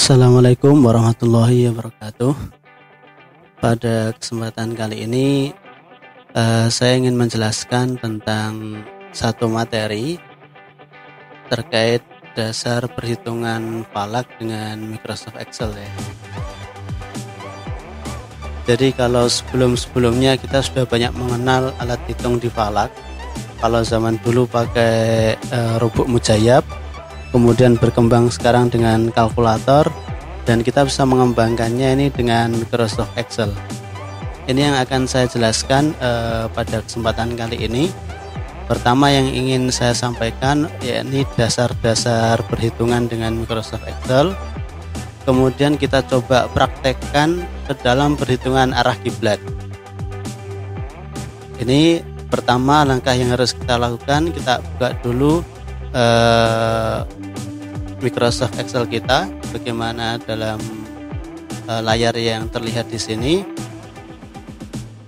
Assalamualaikum warahmatullahi wabarakatuh. Pada kesempatan kali ini saya ingin menjelaskan tentang satu materi terkait dasar perhitungan falak dengan Microsoft Excel ya. Jadi kalau sebelum-sebelumnya kita sudah banyak mengenal alat hitung di falak. Kalau zaman dulu pakai rubuk mujayyab, kemudian berkembang sekarang dengan kalkulator, dan kita bisa mengembangkannya ini dengan Microsoft Excel. Ini yang akan saya jelaskan pada kesempatan kali ini. Pertama yang ingin saya sampaikan yakni dasar-dasar perhitungan dengan Microsoft Excel. Kemudian kita coba praktekkan ke dalam perhitungan arah kiblat. Ini pertama langkah yang harus kita lakukan, kita buka dulu Microsoft Excel kita, bagaimana dalam layar yang terlihat di sini.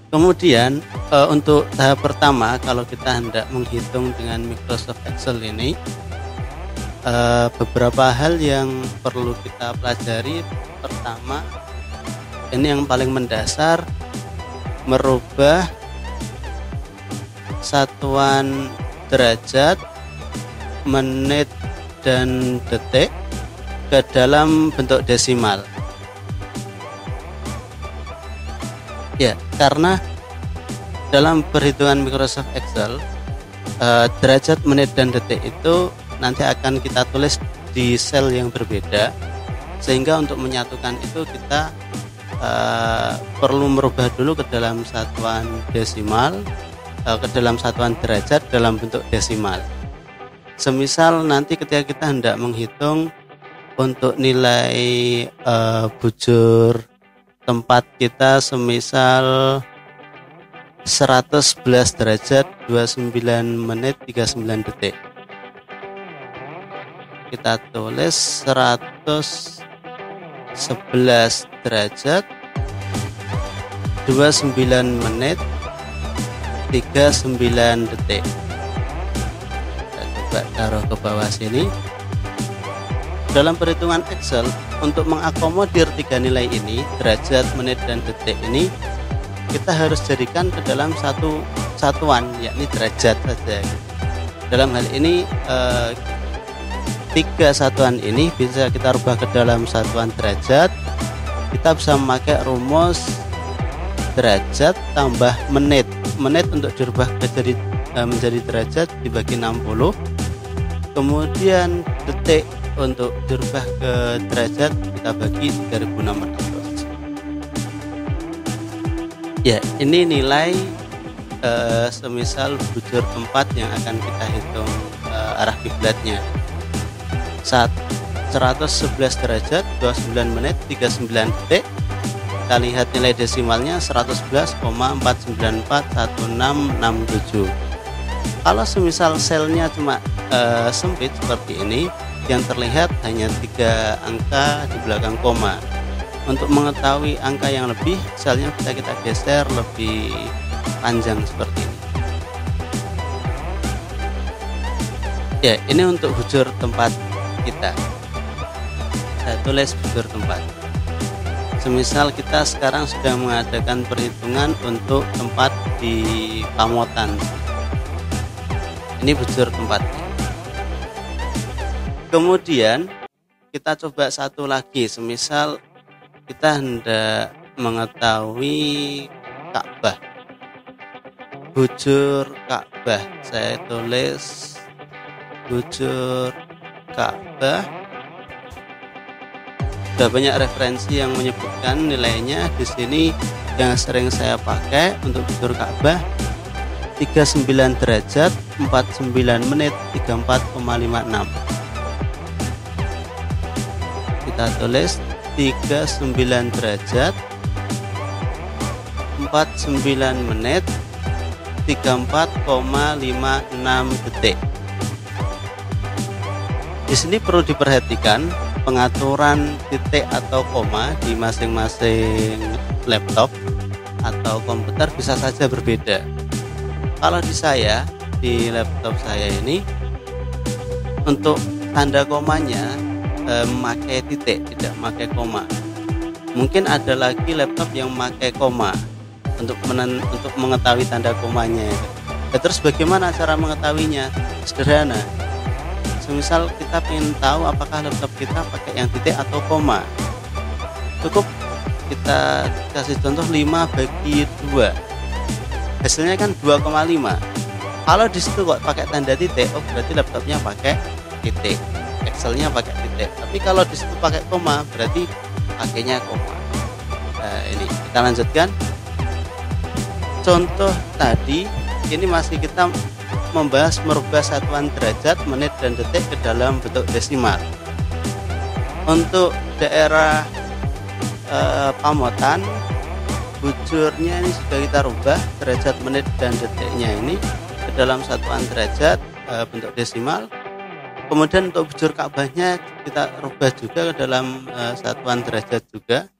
Kemudian untuk tahap pertama, kalau kita hendak menghitung dengan Microsoft Excel ini, beberapa hal yang perlu kita pelajari. Pertama, ini yang paling mendasar, merubah satuan derajat, menit, dan detik ke dalam bentuk desimal. Ya, karena dalam perhitungan Microsoft Excel, derajat, menit, dan detik itu nanti akan kita tulis di sel yang berbeda, sehingga untuk menyatukan itu kita perlu merubah dulu ke dalam satuan desimal, ke dalam satuan derajat dalam bentuk desimal. Semisal nanti ketika kita hendak menghitung untuk nilai bujur tempat kita, semisal 111 derajat 29 menit 39 detik, kita tulis 111 derajat 29 menit 39 detik. Taruh ke bawah sini. Dalam perhitungan Excel, untuk mengakomodir tiga nilai ini, derajat, menit, dan detik ini, kita harus jadikan ke dalam satu satuan, yakni derajat saja. Dalam hal ini tiga satuan ini bisa kita rubah ke dalam satuan derajat. Kita bisa memakai rumus derajat tambah menit. Menit untuk dirubah menjadi derajat dibagi 60. Kemudian detik untuk dirubah ke derajat kita bagi 3600. Ya, ini nilai semisal bujur tempat yang akan kita hitung arah kiblatnya. 111 derajat 29 menit 39 detik. Kita lihat nilai desimalnya 111,4941667. Kalau semisal selnya cuma sempit seperti ini, yang terlihat hanya 3 angka di belakang koma. Untuk mengetahui angka yang lebih, selnya bisa kita geser lebih panjang seperti ini. Ya, ini untuk bujur tempat kita. Saya tulis bujur tempat. Semisal kita sekarang sedang mengadakan perhitungan untuk tempat di Pamotan. Ini bujur tempatnya. Kemudian kita coba satu lagi, semisal kita hendak mengetahui Ka'bah, bujur Ka'bah. Saya tulis bujur Ka'bah. Sudah banyak referensi yang menyebutkan nilainya. Di sini yang sering saya pakai untuk bujur Ka'bah 39 derajat 49 menit 34,56. Kita tulis 39 derajat 49 menit 34,56 detik. Di sini perlu diperhatikan pengaturan titik atau koma di masing-masing laptop atau komputer bisa saja berbeda. Kalau di laptop saya ini, untuk tanda komanya memakai titik, tidak memakai koma. Mungkin ada lagi laptop yang memakai koma untuk mengetahui tanda komanya. Terus bagaimana cara mengetahuinya? Sederhana. Semisal kita ingin tahu apakah laptop kita pakai yang titik atau koma, cukup kita kasih contoh 5/2, hasilnya kan 2,5. Kalau di situ kok pakai tanda titik, oh berarti laptopnya pakai titik, Excelnya pakai titik. Tapi kalau di situ pakai koma, berarti pakainya koma. Nah, ini kita lanjutkan. Contoh tadi ini masih kita membahas merubah satuan derajat, menit, dan detik ke dalam bentuk desimal. Untuk daerah pamotan, bujurnya ini sudah kita rubah derajat, menit, dan detiknya ini ke dalam satuan derajat bentuk desimal. Kemudian untuk bujur Ka'bahnya kita rubah juga ke dalam satuan derajat juga,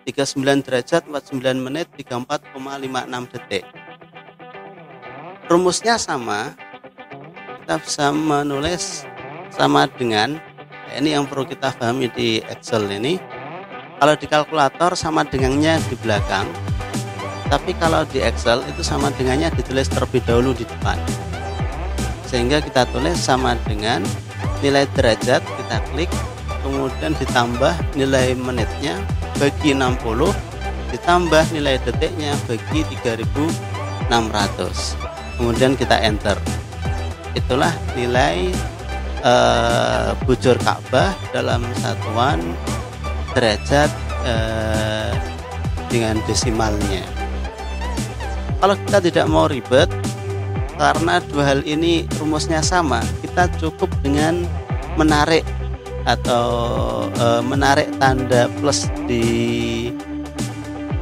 39 derajat 49 menit 34,56 detik. Rumusnya sama, kita bisa menulis sama dengan ini yang perlu kita pahami di Excel ini. Kalau di kalkulator sama dengannya di belakang, tapi kalau di Excel itu sama dengannya ditulis terlebih dahulu di depan, sehingga kita tulis sama dengan nilai derajat, kita klik, kemudian ditambah nilai menitnya bagi 60, ditambah nilai detiknya bagi 3600, kemudian kita enter. Itulah nilai bujur Ka'bah dalam satuan derajat dengan desimalnya. Kalau kita tidak mau ribet, karena dua hal ini rumusnya sama, kita cukup dengan menarik atau menarik tanda plus di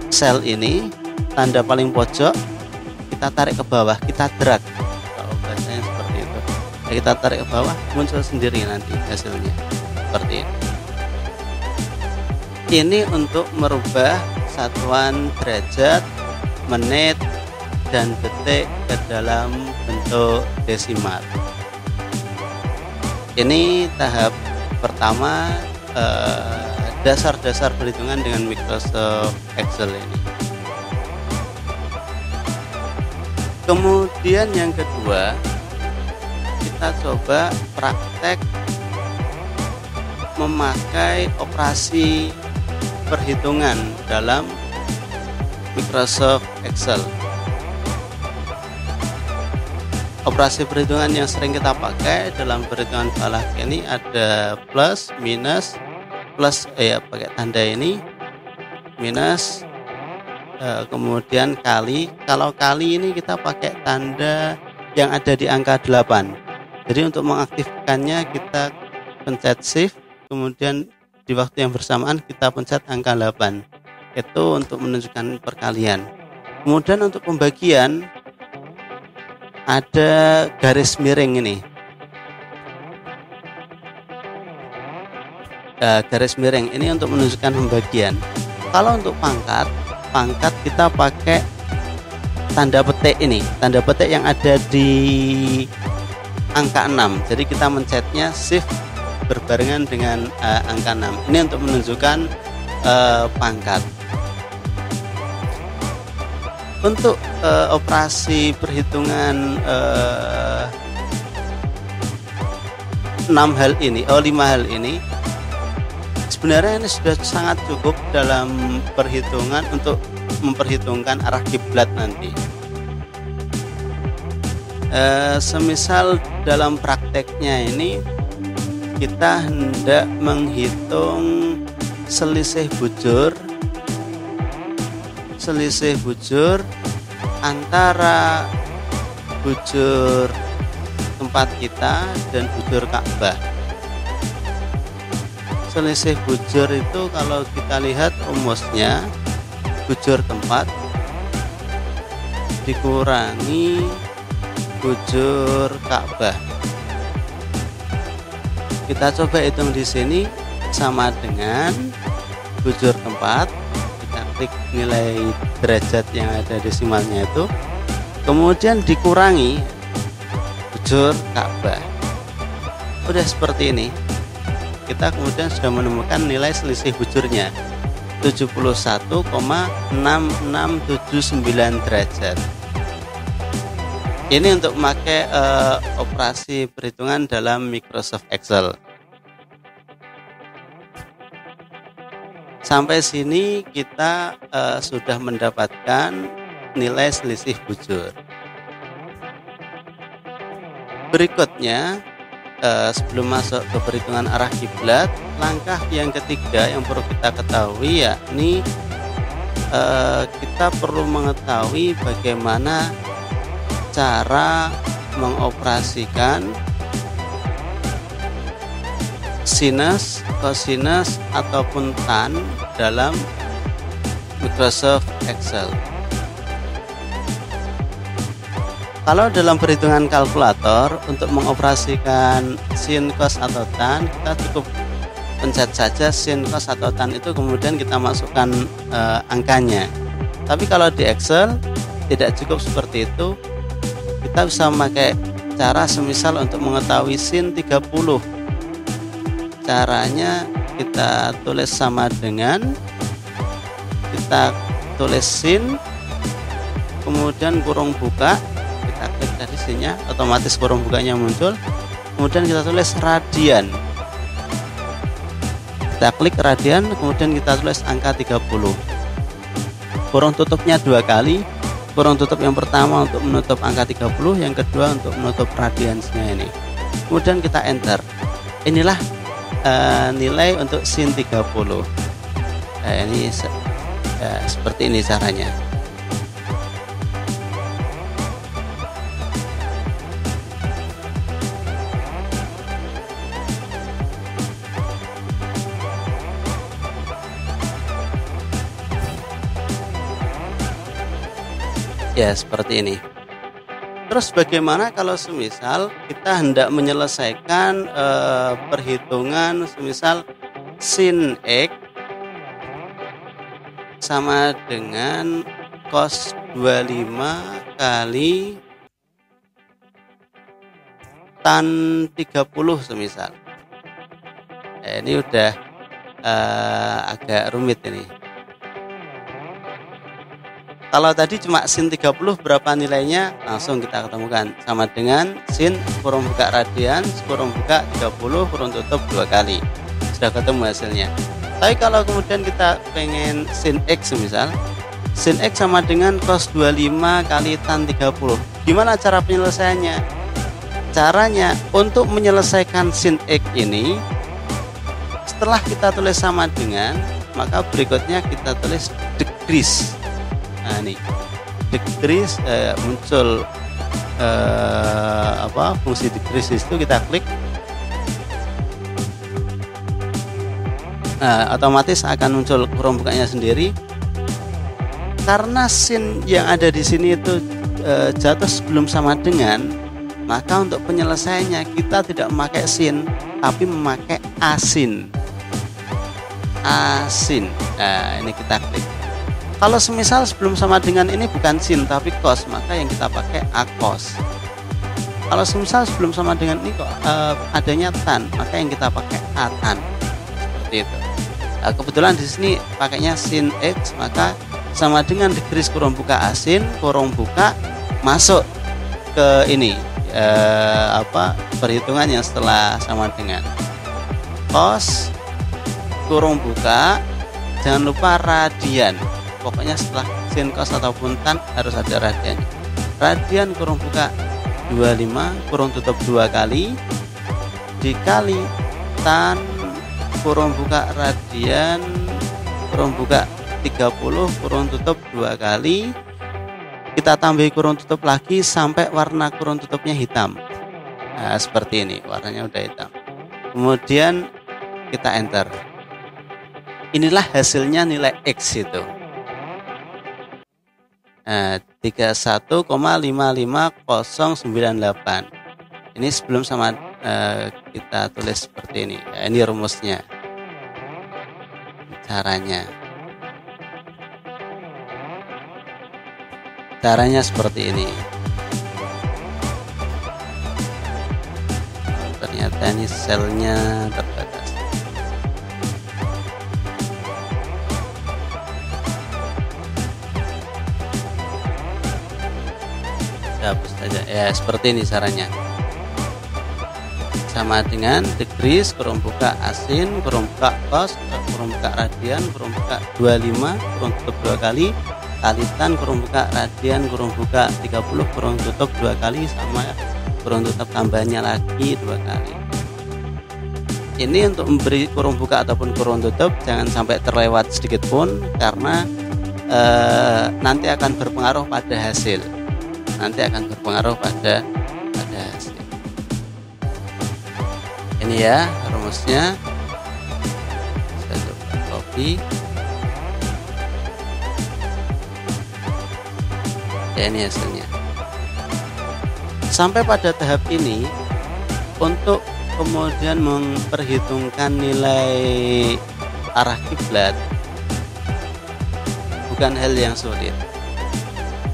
sel ini, tanda paling pojok, kita tarik ke bawah, kita drag, kalau bahasanya seperti itu. Kita tarik ke bawah, muncul sendiri nanti hasilnya seperti ini. Ini untuk merubah satuan derajat, menit, dan detik ke dalam bentuk desimal. Ini tahap pertama, dasar-dasar perhitungan dengan Microsoft Excel ini. Kemudian yang kedua, kita coba praktek memakai operasi perhitungan dalam Microsoft Excel. Operasi perhitungan yang sering kita pakai dalam perhitungan falak ini ada plus, minus, plus pakai tanda ini, minus, kemudian kali. Kalau kali ini kita pakai tanda yang ada di angka 8. Jadi untuk mengaktifkannya kita pencet shift, kemudian di waktu yang bersamaan kita pencet angka 8. Itu untuk menunjukkan perkalian. Kemudian untuk pembagian ada garis miring ini. Garis miring ini untuk menunjukkan pembagian. Kalau untuk pangkat kita pakai tanda petik ini, tanda petik yang ada di angka 6. Jadi kita mencetnya shift berbarengan dengan angka 6. Ini untuk menunjukkan pangkat. Untuk operasi perhitungan 5 hal ini sebenarnya ini sudah sangat cukup dalam perhitungan untuk memperhitungkan arah kiblat nanti. Semisal dalam prakteknya ini kita hendak menghitung selisih bujur antara bujur tempat kita dan bujur Ka'bah. Selisih bujur itu kalau kita lihat rumusnya, bujur tempat dikurangi bujur Ka'bah. Kita coba hitung di sini sama dengan bujur tempat. Kita klik nilai derajat yang ada desimalnya itu, kemudian dikurangi bujur Ka'bah. Udah seperti ini. kita kemudian sudah menemukan nilai selisih bujurnya 71,6679 derajat. Ini untuk memakai operasi perhitungan dalam Microsoft Excel. Sampai sini kita sudah mendapatkan nilai selisih bujur. Berikutnya, sebelum masuk ke perhitungan arah kiblat, langkah yang ketiga yang perlu kita ketahui yakni kita perlu mengetahui bagaimana cara mengoperasikan sinus, kosinus ataupun tan dalam Microsoft Excel. Kalau dalam perhitungan kalkulator untuk mengoperasikan sin, cos atau tan, kita cukup pencet saja sin, cos atau tan itu, kemudian kita masukkan angkanya. Tapi kalau di Excel tidak cukup seperti itu. Kita bisa memakai cara semisal untuk mengetahui sin 30. Caranya kita tulis sama dengan, kita tulis sin, kemudian kurung buka, kita klik dari sinnya, otomatis kurung bukanya muncul, kemudian kita tulis radian, kita klik radian, kemudian kita tulis angka 30. Kurung tutupnya 2 kali, kurung tutup yang pertama untuk menutup angka 30, yang kedua untuk menutup radiansnya ini. Kemudian kita enter. Inilah nilai untuk sin 30. Ini seperti ini caranya. Ya, seperti ini. Terus bagaimana kalau semisal kita hendak menyelesaikan perhitungan semisal sin X sama dengan cos 25 kali tan 30 semisal. Ini udah agak rumit ini. Kalau tadi cuma sin 30 berapa nilainya, langsung kita ketemukan, sama dengan sin kurung buka radian kurung buka 30 kurung tutup 2 kali. Sudah ketemu hasilnya. Tapi kalau kemudian kita pengen sin X misal, sin X sama dengan cos 25 kali tan 30. Gimana cara penyelesaiannya? Caranya untuk menyelesaikan sin X ini, setelah kita tulis sama dengan, maka berikutnya kita tulis decrease. Nah ini decrease muncul fungsi decrease itu, kita klik, otomatis akan muncul kurung bukanya sendiri. Karena sin yang ada di sini itu jatuh sebelum sama dengan, maka untuk penyelesaiannya kita tidak memakai sin tapi memakai asin. Nah ini kita klik. Kalau semisal sebelum sama dengan ini bukan sin tapi cos, maka yang kita pakai acos. Kalau semisal sebelum sama dengan ini kok adanya tan, maka yang kita pakai atan. Seperti itu. Nah, kebetulan di sini pakainya sin X, maka sama dengan decrease kurung buka asin kurung buka masuk ke ini perhitungan yang setelah sama dengan cos kurung buka, jangan lupa radian. Pokoknya setelah sin, cos ataupun tan harus ada radian. Radian kurung buka 25 kurung tutup 2 kali dikali tan kurung buka radian kurung buka 30 kurung tutup 2 kali, kita tambahi kurung tutup lagi sampai warna kurung tutupnya hitam. Nah seperti ini, warnanya udah hitam. Kemudian kita enter. Inilah hasilnya nilai X itu. 31,55098. Ini sebelum sama kita tulis seperti ini. Ini rumusnya. Caranya seperti ini. Ternyata ini selnya terbatas. hapus saja ya, seperti ini caranya. Sama dengan degrees, kurung buka asin, kurung buka cos, kurung buka radian, kurung buka 25, kurung tutup 2 kali, kalitan, kurung buka radian, kurung buka 30, kurung tutup 2 kali, sama kurung tutup tambahannya lagi 2 kali. Ini untuk memberi kurung buka ataupun kurung tutup jangan sampai terlewat sedikit pun, karena nanti akan berpengaruh pada hasil. Nanti akan berpengaruh pada hasil. Ini ya rumusnya. Saya coba copy. Ya, ini hasilnya. Sampai pada tahap ini, untuk kemudian memperhitungkan nilai arah kiblat bukan hal yang sulit.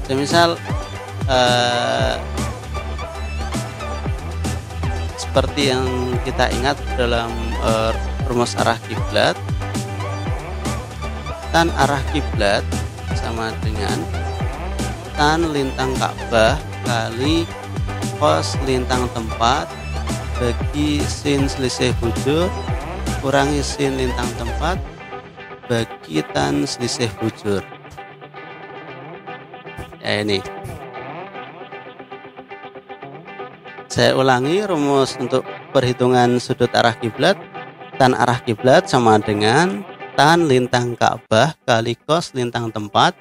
Semisal seperti yang kita ingat dalam rumus arah kiblat, tan arah kiblat sama dengan tan lintang Ka'bah kali cos lintang tempat bagi sin selisih bujur kurangi sin lintang tempat bagi tan selisih bujur. Ya, ini saya ulangi rumus untuk perhitungan sudut arah kiblat. Tan arah kiblat sama dengan tan lintang Ka'bah kali cos lintang tempat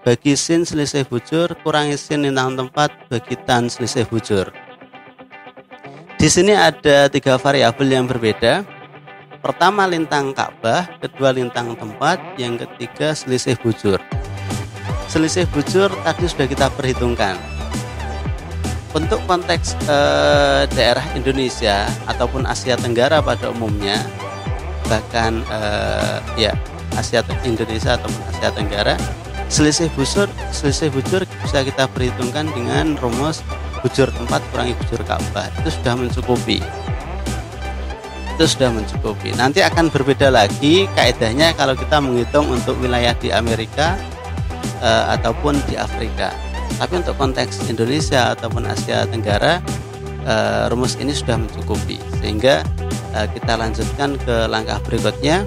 bagi sin selisih bujur kurangi sin lintang tempat bagi tan selisih bujur. Di sini ada 3 variabel yang berbeda. Pertama lintang Ka'bah, kedua lintang tempat, yang ketiga selisih bujur. Selisih bujur tadi sudah kita perhitungkan. Untuk konteks daerah Indonesia ataupun Asia Tenggara pada umumnya, bahkan ya Asia Indonesia ataupun Asia Tenggara, selisih bujur bisa kita perhitungkan dengan rumus bujur tempat kurangi bujur Ka'bah. Itu sudah mencukupi. Nanti akan berbeda lagi kaedahnya kalau kita menghitung untuk wilayah di Amerika ataupun di Afrika. Tapi untuk konteks Indonesia ataupun Asia Tenggara, rumus ini sudah mencukupi. Sehingga kita lanjutkan ke langkah berikutnya.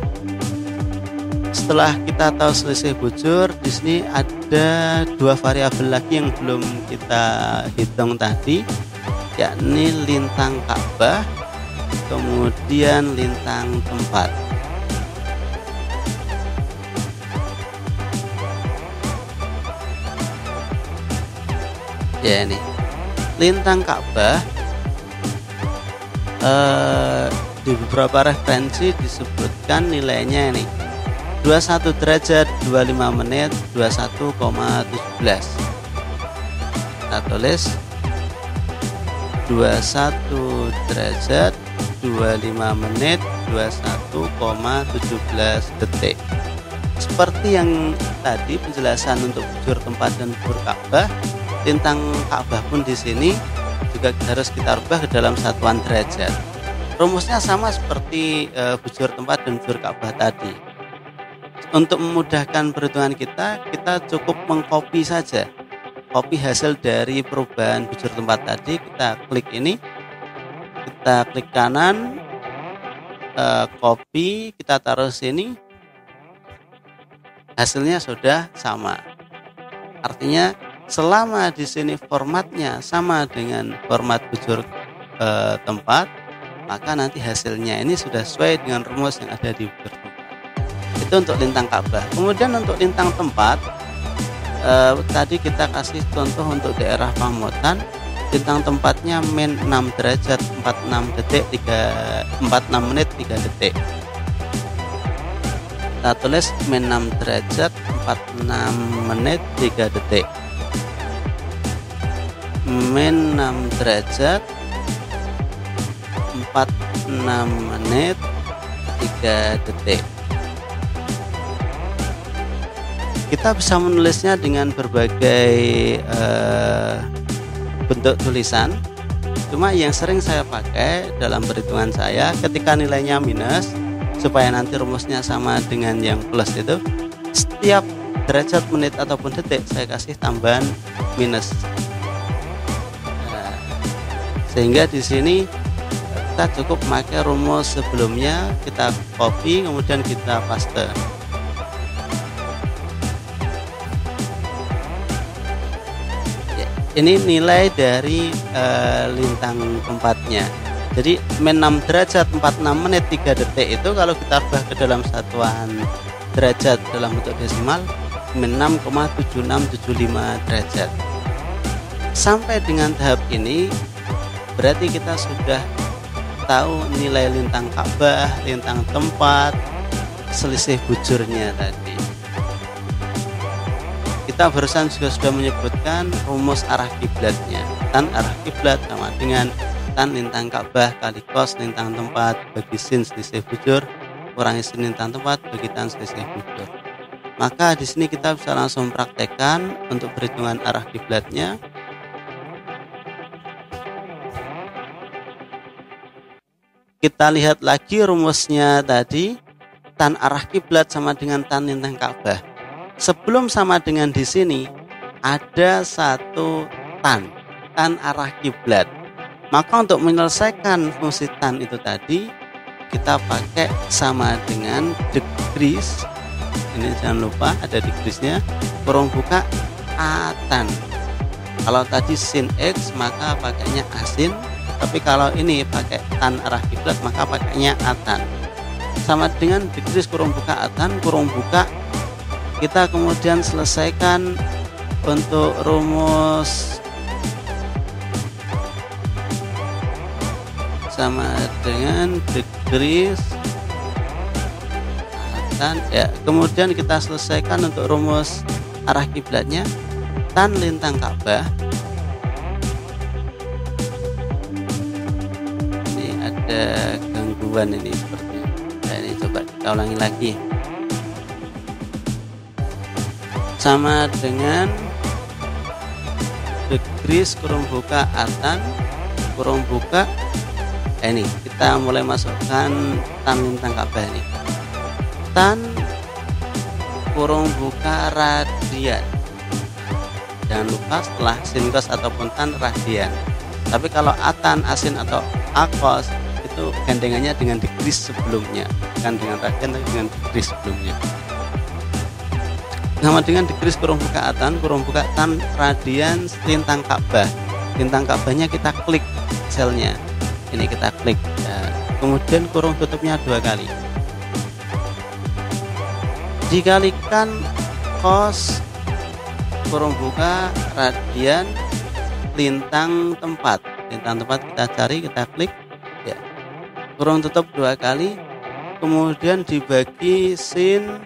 Setelah kita tahu selisih bujur, di sini ada 2 variabel lagi yang belum kita hitung tadi, yakni lintang Ka'bah kemudian lintang tempat. Ya, ini lintang Ka'bah di beberapa referensi disebutkan nilainya ini 21 derajat 25 menit 21,17. Kita tulis 21 derajat 25 menit 21,17 detik. Seperti yang tadi penjelasan untuk bujur tempat dan bujur Ka'bah, lintang Ka'bah pun di sini juga harus kita rubah ke dalam satuan derajat. Rumusnya sama seperti bujur tempat dan bujur Ka'bah tadi. Untuk memudahkan perhitungan kita cukup mengcopy saja. Copy hasil dari perubahan bujur tempat tadi, kita klik ini, kita klik kanan, copy, kita taruh sini, hasilnya sudah sama. Artinya selama di sini formatnya sama dengan format bujur tempat, maka nanti hasilnya ini sudah sesuai dengan rumus yang ada di bujur tempat. Itu untuk lintang Ka'bah. Kemudian untuk lintang tempat, tadi kita kasih contoh untuk daerah Pamotan. Lintang tempatnya min 6 derajat 46 menit 3 detik. Kita tulis min 6 derajat 46 menit 3 detik. Min 6 derajat 46 menit 3 detik. Kita bisa menulisnya dengan berbagai bentuk tulisan. Cuma yang sering saya pakai dalam perhitungan saya, ketika nilainya minus, supaya nanti rumusnya sama dengan yang plus itu, setiap derajat menit ataupun detik saya kasih tambahan minus. Sehingga di sini kita cukup memakai rumus sebelumnya, kita copy kemudian kita paste. Ini nilai dari lintang tempatnya. Jadi min 6 derajat 46 menit 3 detik itu kalau kita ubah ke dalam satuan derajat dalam bentuk desimal min 6,7675 derajat. Sampai dengan tahap ini berarti kita sudah tahu nilai lintang Ka'bah, lintang tempat, selisih bujurnya tadi. Kita barusan juga sudah menyebutkan rumus arah kiblatnya. Tan arah kiblat sama dengan tan lintang Ka'bah kali cos lintang tempat bagi sin selisih bujur kurangi sin lintang tempat bagi tan selisih bujur. Maka di sini kita bisa langsung praktekkan untuk perhitungan arah kiblatnya. Kita lihat lagi rumusnya tadi, tan arah kiblat sama dengan tan lintang Ka'bah. Sebelum sama dengan di sini ada satu tan arah kiblat. Maka untuk menyelesaikan fungsi tan itu tadi kita pakai sama dengan degrees. Ini jangan lupa ada degreesnya, kurung buka a tan. Kalau tadi sin x maka pakainya asin. Tapi kalau ini pakai tan arah kiblat maka pakainya atan. Sama dengan degrees kurung buka atan, kurung buka. Kita kemudian selesaikan untuk rumus sama dengan degrees atan ya. Kemudian kita selesaikan untuk rumus arah kiblatnya tan lintang Ka'bah. Ada gangguan ini sepertinya. Nah, ini coba kita ulangi lagi. Sama dengan degrees kurung buka atan kurung buka. Ini kita mulai masukkan tan lintang Ka'bah ini. Tan kurung buka radian. Jangan lupa setelah sin cos ataupun tan radian. Tapi kalau atan, asin atau akos itu gandengannya dengan degrees sebelumnya, bukan dengan radian tapi dengan degrees sebelumnya. Sama dengan degrees kurung buka atan kurung buka tan radian lintang Ka'bah. Lintang Ka'bahnya kita klik selnya. Ini kita klik. Ya. Kemudian kurung tutupnya 2 kali. Dikalikan cos kurung buka radian lintang tempat. Lintang tempat kita cari, kita klik. Ya. Kurung tutup 2 kali. Kemudian dibagi sin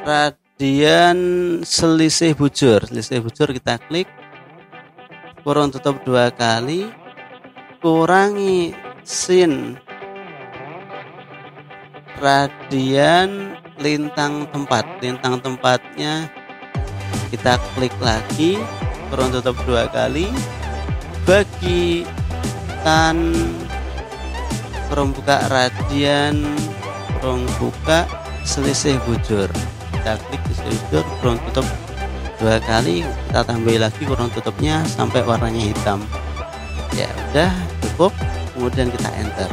radian selisih bujur. Selisih bujur kita klik. Kurung tutup 2 kali. Kurangi sin radian lintang tempat. Lintang tempatnya kita klik lagi, kurung tutup 2 kali, bagi tan kurung buka radian kurung buka selisih bujur. Kita klik selisih bujur, kurung tutup 2 kali, kita tambah lagi kurung tutupnya sampai warnanya hitam. Ya udah cukup, kemudian kita enter.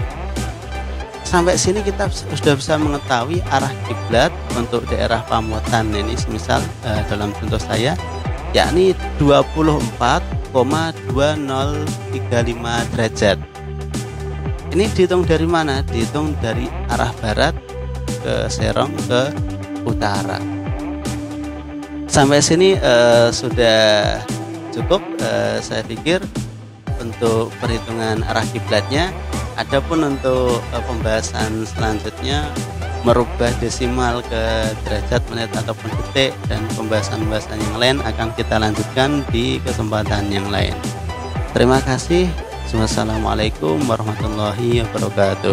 Sampai sini kita sudah bisa mengetahui arah kiblat untuk daerah Pamotan ini, misal dalam contoh saya yakni 24,2035 derajat. Ini dihitung dari mana? Dihitung dari arah barat ke Serong ke utara. Sampai sini sudah cukup, saya pikir untuk perhitungan arah kiblatnya. Adapun untuk pembahasan selanjutnya merubah desimal ke derajat, menit ataupun detik dan pembahasan-pembahasan yang lain akan kita lanjutkan di kesempatan yang lain. Terima kasih. Wassalamualaikum warahmatullahi wabarakatuh.